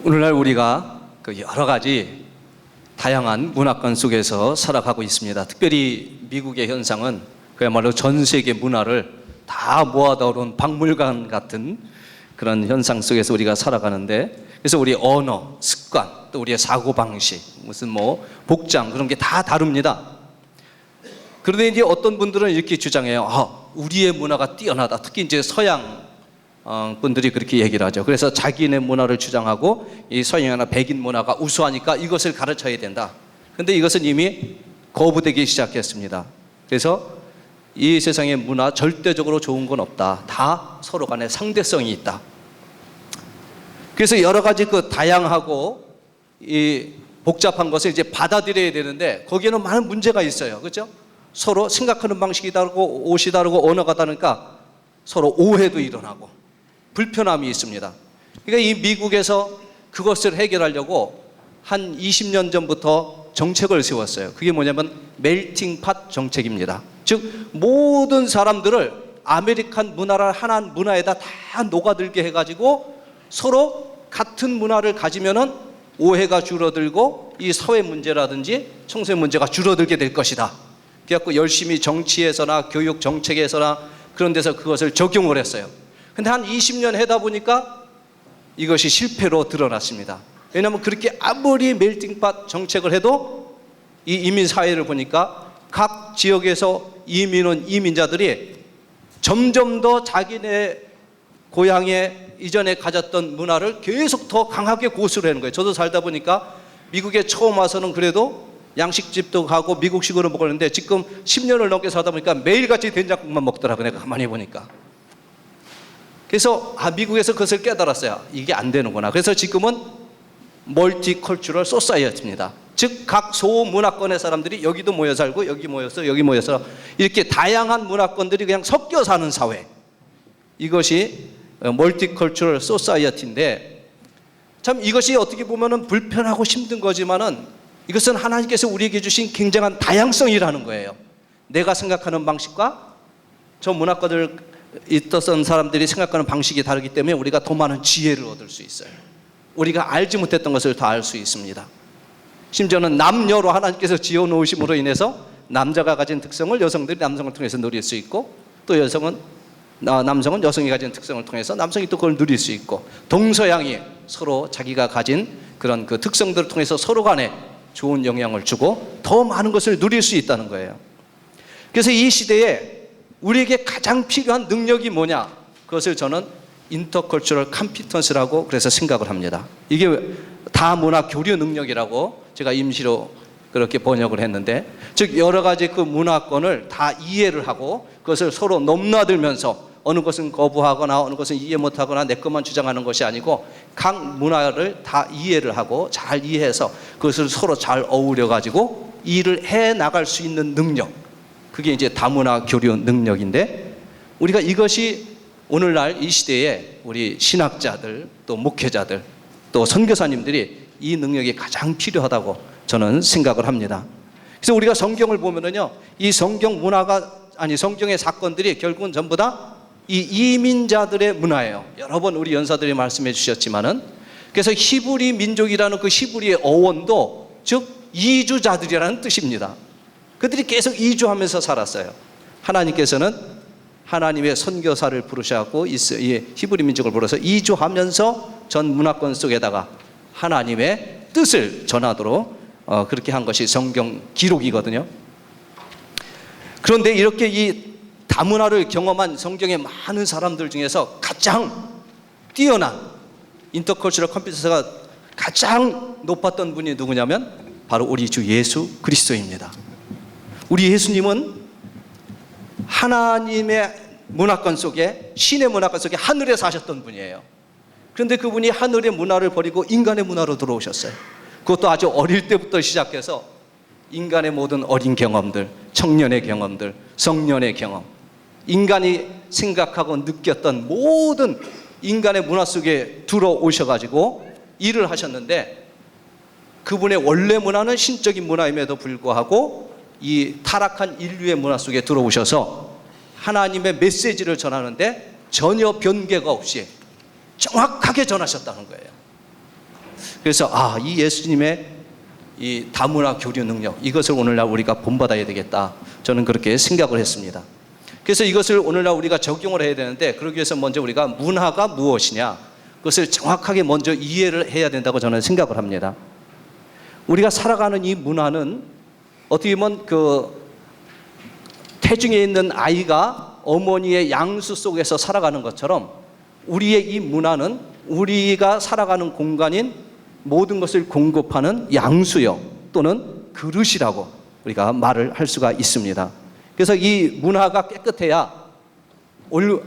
오늘날 우리가 그 여러 가지 다양한 문화권 속에서 살아가고 있습니다. 특별히 미국의 현상은 그야말로 전 세계 문화를 다 모아다 놓은 박물관 같은 그런 현상 속에서 우리가 살아가는데, 그래서 우리 언어, 습관, 또 우리의 사고방식, 무슨 복장, 그런 게 다 다릅니다. 그런데 이제 어떤 분들은 이렇게 주장해요. 우리의 문화가 뛰어나다. 특히 이제 서양 분들이 그렇게 얘기를 하죠. 그래서 자기네 문화를 주장하고 이 서양이나 백인 문화가 우수하니까 이것을 가르쳐야 된다. 그런데 이것은 이미 거부되기 시작했습니다. 그래서 이 세상의 문화 절대적으로 좋은 건 없다. 다 서로 간에 상대성이 있다. 그래서 여러 가지 그 다양하고 이 복잡한 것을 이제 받아들여야 되는데 거기에는 많은 문제가 있어요. 그렇죠? 서로 생각하는 방식이 다르고 옷이 다르고 언어가 다르니까 서로 오해도 일어나고 불편함이 있습니다. 그러니까 이 미국에서 그것을 해결하려고 한 20년 전부터 정책을 세웠어요. 그게 뭐냐면 멜팅 팟 정책입니다. 즉 모든 사람들을 아메리칸 문화를 하나 문화에다 다 녹아들게 해가지고 서로 같은 문화를 가지면은 오해가 줄어들고 이 사회 문제라든지 청소년 문제가 줄어들게 될 것이다. 그래갖고 열심히 정치에서나 교육 정책에서나 그런 데서 그것을 적용을 했어요. 근데 한 20년 하다 보니까 이것이 실패로 드러났습니다. 왜냐하면 그렇게 아무리 멜팅팟 정책을 해도 이 이민 사회를 보니까 각 지역에서 이민 온 이민자들이 점점 더 자기네 고향에 이전에 가졌던 문화를 계속 더 강하게 고수를 하는 거예요. 저도 살다 보니까 미국에 처음 와서는 그래도 양식집도 가고 미국식으로 먹었는데 지금 10년을 넘게 살다 보니까 매일같이 된장국만 먹더라고요. 내가 가만히 보니까. 그래서 미국에서 그것을 깨달았어요. 이게 안 되는구나. 그래서 지금은 멀티컬처럴 소사이어티입니다. 즉 각 소문화권의 사람들이 여기도 모여 살고 여기 모여서 여기 모여서 이렇게 다양한 문화권들이 그냥 섞여 사는 사회. 이것이 멀티컬처럴 소사이어티인데, 참 이것이 어떻게 보면은 불편하고 힘든 거지만은 이것은 하나님께서 우리에게 주신 굉장한 다양성이라는 거예요. 내가 생각하는 방식과 저 문화권을 있었던 사람들이 생각하는 방식이 다르기 때문에 우리가 더 많은 지혜를 얻을 수 있어요. 우리가 알지 못했던 것을 더 알 수 있습니다. 심지어는 남녀로 하나님께서 지어 놓으심으로 인해서 남자가 가진 특성을 여성들이 남성을 통해서 누릴 수 있고, 또 남성은 여성이 가진 특성을 통해서 남성이 또 그걸 누릴 수 있고, 동서양이 서로 자기가 가진 그런 그 특성들을 통해서 서로 간에 좋은 영향을 주고 더 많은 것을 누릴 수 있다는 거예요. 그래서 이 시대에 우리에게 가장 필요한 능력이 뭐냐? 그것을 저는 인터컬처럴 컴피턴스라고 그래서 생각을 합니다. 이게 다문화 교류 능력이라고 제가 임시로 그렇게 번역을 했는데, 즉 여러 가지 그 문화권을 다 이해를 하고 그것을 서로 넘나들면서 어느 것은 거부하거나 어느 것은 이해 못하거나 내 것만 주장하는 것이 아니고 각 문화를 다 이해를 하고 잘 이해해서 그것을 서로 잘 어우려 가지고 일을 해 나갈 수 있는 능력, 그게 이제 다문화 교류 능력인데, 우리가 이것이 오늘날 이 시대에 우리 신학자들 또 목회자들 또 선교사님들이 이 능력이 가장 필요하다고 저는 생각을 합니다. 그래서 우리가 성경을 보면은요, 이 성경 문화가 성경의 사건들이 결국은 전부 다 이 이민자들의 문화예요. 여러 번 우리 연사들이 말씀해 주셨지만은, 그래서 히브리 민족이라는 그 히브리의 어원도 즉 이주자들이라는 뜻입니다. 그들이 계속 이주하면서 살았어요. 하나님께서는 하나님의 선교사를 부르셔갖고 이 히브리 민족을 불러서 이주하면서 전 문화권 속에다가 하나님의 뜻을 전하도록 그렇게 한 것이 성경 기록이거든요. 그런데 이렇게 이 다문화를 경험한 성경의 많은 사람들 중에서 가장 뛰어난 인터컬처럴 컴피턴스가 가장 높았던 분이 누구냐면 바로 우리 주 예수 그리스도입니다. 우리 예수님은 하나님의 문화권 속에, 신의 문화권 속에 하늘에 사셨던 분이에요. 그런데 그분이 하늘의 문화를 버리고 인간의 문화로 들어오셨어요. 그것도 아주 어릴 때부터 시작해서 인간의 모든 어린 경험들, 청년의 경험들, 성년의 경험, 인간이 생각하고 느꼈던 모든 인간의 문화 속에 들어오셔가지고 일을 하셨는데, 그분의 원래 문화는 신적인 문화임에도 불구하고 이 타락한 인류의 문화 속에 들어오셔서 하나님의 메시지를 전하는데 전혀 변개가 없이 정확하게 전하셨다는 거예요. 그래서 이 예수님의 이 다문화 교류 능력, 이것을 오늘날 우리가 본받아야 되겠다. 저는 그렇게 생각을 했습니다. 그래서 이것을 오늘날 우리가 적용을 해야 되는데, 그러기 위해서 먼저 우리가 문화가 무엇이냐, 그것을 정확하게 먼저 이해를 해야 된다고 저는 생각을 합니다. 우리가 살아가는 이 문화는 어떻게 보면 태중에 있는 아이가 어머니의 양수 속에서 살아가는 것처럼, 우리의 이 문화는 우리가 살아가는 공간인 모든 것을 공급하는 양수요 또는 그릇이라고 우리가 말을 할 수가 있습니다. 그래서 이 문화가 깨끗해야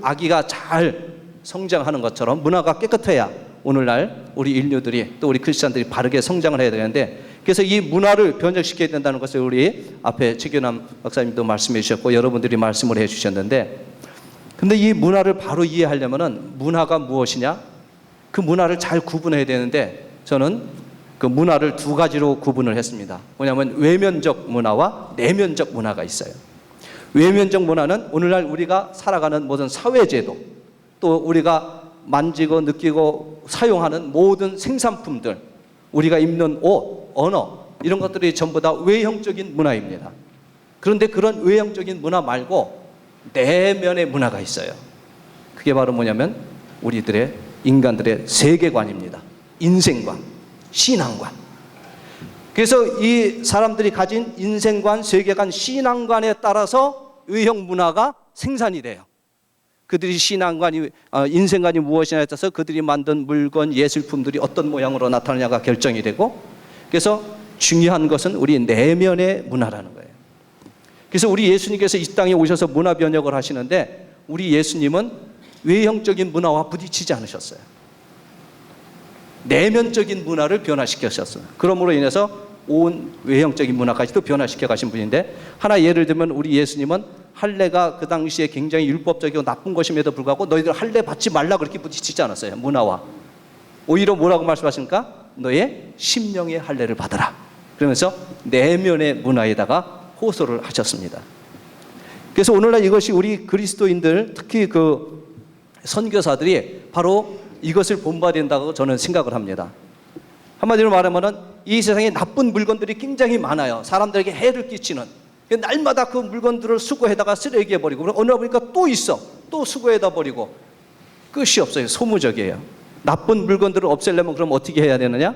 아기가 잘 성장하는 것처럼, 문화가 깨끗해야 오늘날 우리 인류들이, 또 우리 크리스찬들이 바르게 성장을 해야 되는데, 그래서 이 문화를 변혁시켜야 된다는 것을 우리 앞에 최규남 박사님도 말씀해 주셨고 여러분들이 말씀을 해 주셨는데, 근데 이 문화를 바로 이해하려면은 문화가 무엇이냐, 그 문화를 잘 구분해야 되는데, 저는 그 문화를 두 가지로 구분을 했습니다. 뭐냐면 외면적 문화와 내면적 문화가 있어요. 외면적 문화는 오늘날 우리가 살아가는 모든 사회제도, 또 우리가 만지고 느끼고 사용하는 모든 생산품들, 우리가 입는 옷, 언어, 이런 것들이 전부 다 외형적인 문화입니다. 그런데 그런 외형적인 문화 말고 내면의 문화가 있어요. 그게 바로 뭐냐면 우리들의, 인간들의 세계관입니다. 인생관, 신앙관. 그래서 이 사람들이 가진 인생관, 세계관, 신앙관에 따라서 외형 문화가 생산이 돼요. 그들이 신앙관이, 인생관이 무엇이냐에 따라서 그들이 만든 물건, 예술품들이 어떤 모양으로 나타나냐가 결정이 되고, 그래서 중요한 것은 우리 내면의 문화라는 거예요. 그래서 우리 예수님께서 이 땅에 오셔서 문화 변혁을 하시는데, 우리 예수님은 외형적인 문화와 부딪히지 않으셨어요. 내면적인 문화를 변화시키셨어요. 그러므로 인해서 온 외형적인 문화까지도 변화시켜 가신 분인데, 하나 예를 들면 우리 예수님은 할례가 그 당시에 굉장히 율법적이고 나쁜 것임에도 불구하고 너희들 할례 받지 말라 그렇게 부딪히지 않았어요. 문화와. 오히려 뭐라고 말씀하십니까? 너의 심령의 할례를 받아라. 그러면서 내면의 문화에다가 호소를 하셨습니다. 그래서 오늘날 이것이 우리 그리스도인들, 특히 그 선교사들이 바로 이것을 본받아야 된다고 저는 생각을 합니다. 한마디로 말하면은 이 세상에 나쁜 물건들이 굉장히 많아요. 사람들에게 해를 끼치는. 날마다 그 물건들을 수거해다가 쓰레기에 버리고, 그리고 어느 날 보니까 또 있어. 또 수거해다 버리고. 끝이 없어요. 소무적이에요. 나쁜 물건들을 없애려면 그럼 어떻게 해야 되느냐?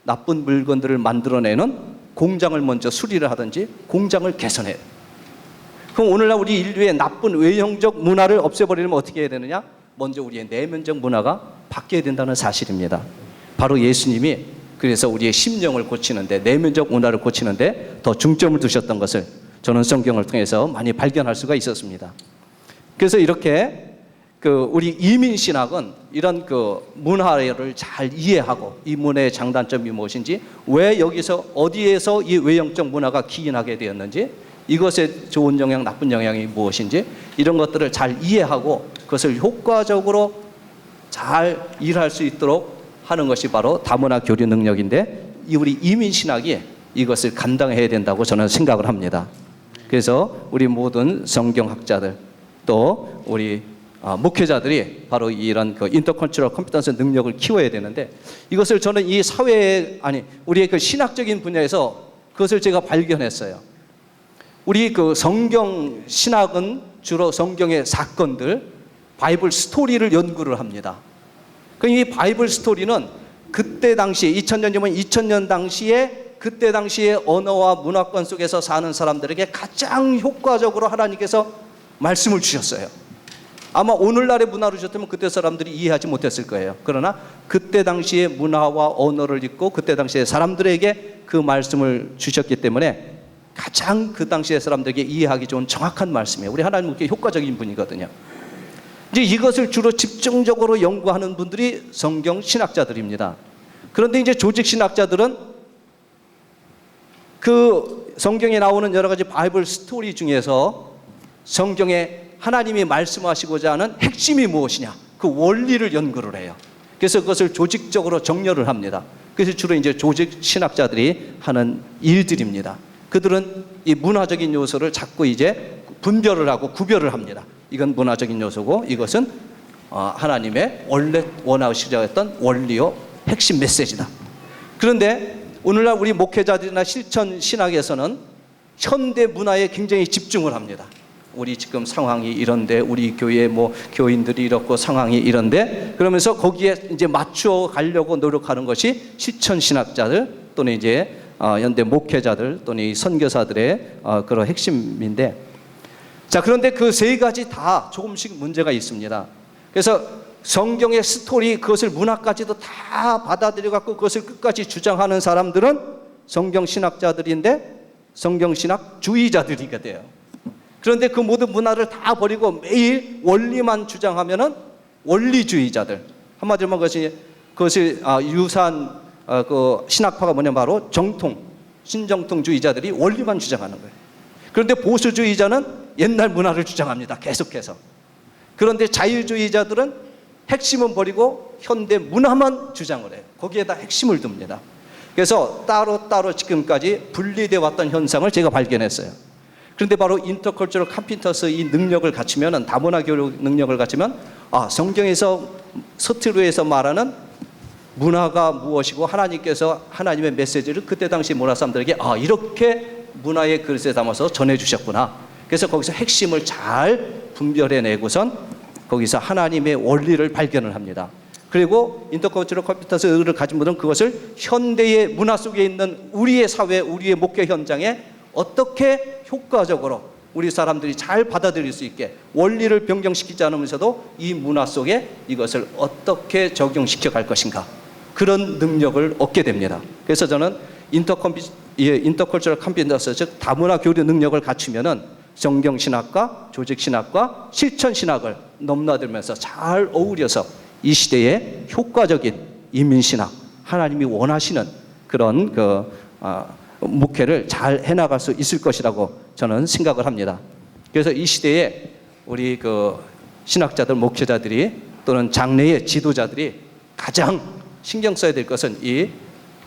나쁜 물건들을 만들어내는 공장을 먼저 수리를 하든지 공장을 개선해요. 그럼 오늘날 우리 인류의 나쁜 외형적 문화를 없애버리려면 어떻게 해야 되느냐? 먼저 우리의 내면적 문화가 바뀌어야 된다는 사실입니다. 바로 예수님이 그래서 우리의 심령을 고치는데, 내면적 문화를 고치는데 더 중점을 두셨던 것을 저는 성경을 통해서 많이 발견할 수가 있었습니다. 그래서 이렇게 우리 이민신학은 이런 문화를 잘 이해하고, 이 문화의 장단점이 무엇인지, 왜 여기서 어디에서 이 외형적 문화가 기인하게 되었는지, 이것의 좋은 영향, 나쁜 영향이 무엇인지, 이런 것들을 잘 이해하고 그것을 효과적으로 잘 일할 수 있도록 하는 것이 바로 다문화 교류 능력인데, 우리 이민신학이 이것을 감당해야 된다고 저는 생각을 합니다. 그래서 우리 모든 성경학자들, 또 우리 목회자들이 바로 이런 인터컨츄럴 컴피턴스 능력을 키워야 되는데, 이것을 저는 이 사회에, 우리의 신학적인 분야에서 그것을 제가 발견했어요. 우리 성경 신학은 주로 성경의 사건들, 바이블 스토리를 연구를 합니다. 이 바이블 스토리는 그때 당시에 2000년 전이면 2000년 당시에, 그때 당시의 언어와 문화권 속에서 사는 사람들에게 가장 효과적으로 하나님께서 말씀을 주셨어요. 아마 오늘날의 문화로 주셨다면 그때 사람들이 이해하지 못했을 거예요. 그러나 그때 당시의 문화와 언어를 읽고 그때 당시의 사람들에게 그 말씀을 주셨기 때문에 가장 그 당시의 사람들에게 이해하기 좋은 정확한 말씀이에요. 우리 하나님은 그렇게 효과적인 분이거든요. 이제 이것을 주로 집중적으로 연구하는 분들이 성경 신학자들입니다. 그런데 이제 조직 신학자들은 그 성경에 나오는 여러 가지 바이블 스토리 중에서 성경에 하나님이 말씀하시고자 하는 핵심이 무엇이냐, 그 원리를 연구를 해요. 그래서 그것을 조직적으로 정렬을 합니다. 그래서 주로 이제 조직 신학자들이 하는 일들입니다. 그들은 이 문화적인 요소를 자꾸 이제 분별을 하고 구별을 합니다. 이건 문화적인 요소고 이것은 하나님의 원래 원하시려 했던 원리요 핵심 메시지다. 그런데 오늘날 우리 목회자들이나 실천 신학에서는 현대 문화에 굉장히 집중을 합니다. 우리 지금 상황이 이런데, 우리 교회 뭐 교인들이 이렇고 상황이 이런데, 그러면서 거기에 이제 맞춰 가려고 노력하는 것이 실천 신학자들 또는 이제 현대 목회자들 또는 이 선교사들의 그런 핵심인데, 자, 그런데 그 세 가지 다 조금씩 문제가 있습니다. 그래서 성경의 스토리, 그것을 문학까지도 다 받아들여 갖고 그것을 끝까지 주장하는 사람들은 성경 신학자들인데 성경 신학주의자들이게 돼요. 그런데 그 모든 문화를 다 버리고 매일 원리만 주장하면은 원리주의자들. 한마디로 그것이 유사한 그 신학파가 뭐냐면 바로 신정통주의자들이 원리만 주장하는 거예요. 그런데 보수주의자는 옛날 문화를 주장합니다. 계속해서. 그런데 자유주의자들은 핵심은 버리고 현대 문화만 주장을 해요. 거기에다 핵심을 둡니다. 그래서 따로따로 지금까지 분리되어 왔던 현상을 제가 발견했어요. 그런데 바로 인터컬처럴 컴피턴스 이 능력을 갖추면, 다문화 교류 능력을 갖추면, 성경에서 서투르에서 말하는 문화가 무엇이고 하나님께서 하나님의 메시지를 그때 당시 문화 사람들에게 이렇게 문화의 그릇에 담아서 전해주셨구나. 그래서 거기서 핵심을 잘 분별해내고선 거기서 하나님의 원리를 발견을 합니다. 그리고 인터컬처럴 컴피턴스를 가진 분들은 그것을 현대의 문화 속에 있는 우리의 사회, 우리의 목회 현장에 어떻게 효과적으로 우리 사람들이 잘 받아들일 수 있게 원리를 변경시키지 않으면서도 이 문화 속에 이것을 어떻게 적용시켜 갈 것인가, 그런 능력을 얻게 됩니다. 그래서 저는 인터컬처럴 컴피턴스, 즉 다문화 교류 능력을 갖추면은 성경신학과 조직신학과 실천신학을 넘나들면서 잘 어우려서 이 시대에 효과적인 이민신학, 하나님이 원하시는 그런 목회를 잘 해나갈 수 있을 것이라고 저는 생각을 합니다. 그래서 이 시대에 우리 신학자들, 목회자들이 또는 장래의 지도자들이 가장 신경 써야 될 것은 이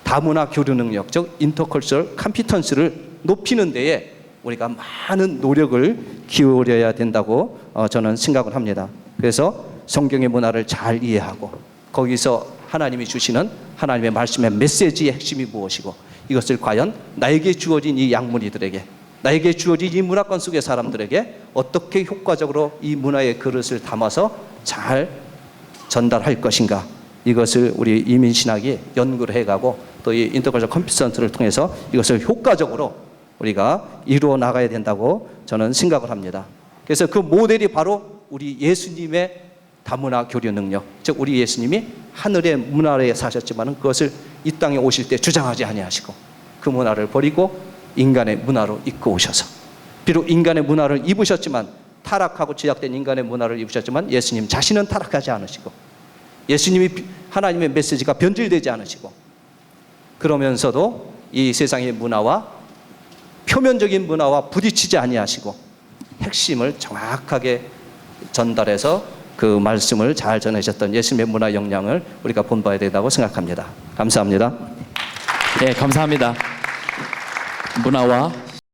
다문화 교류 능력, 즉 인터컬처럴 컴피턴스를 높이는 데에 우리가 많은 노력을 기울여야 된다고 저는 생각을 합니다. 그래서 성경의 문화를 잘 이해하고 거기서 하나님이 주시는 하나님의 말씀의 메시지의 핵심이 무엇이고, 이것을 과연 나에게 주어진 이 양문이들에게, 나에게 주어진 이 문화권 속의 사람들에게 어떻게 효과적으로 이 문화의 그릇을 담아서 잘 전달할 것인가, 이것을 우리 이민신학이 연구를 해가고 또 이 인터컬처럴 컴피턴스를 통해서 이것을 효과적으로 우리가 이루어 나가야 된다고 저는 생각을 합니다. 그래서 그 모델이 바로 우리 예수님의 다문화 교류 능력, 즉 우리 예수님이 하늘의 문화에 사셨지만 그것을 이 땅에 오실 때 주장하지 아니하시고 그 문화를 버리고 인간의 문화로 입고 오셔서, 비록 인간의 문화를 입으셨지만, 타락하고 죄악된 인간의 문화를 입으셨지만 예수님 자신은 타락하지 않으시고 예수님이 하나님의 메시지가 변질되지 않으시고, 그러면서도 이 세상의 문화와 표면적인 문화와 부딪히지 아니하시고 핵심을 정확하게 전달해서 그 말씀을 잘 전하셨던 예수님의 문화 역량을 우리가 본봐야 된다고 생각합니다. 감사합니다. 네, 감사합니다. 문화와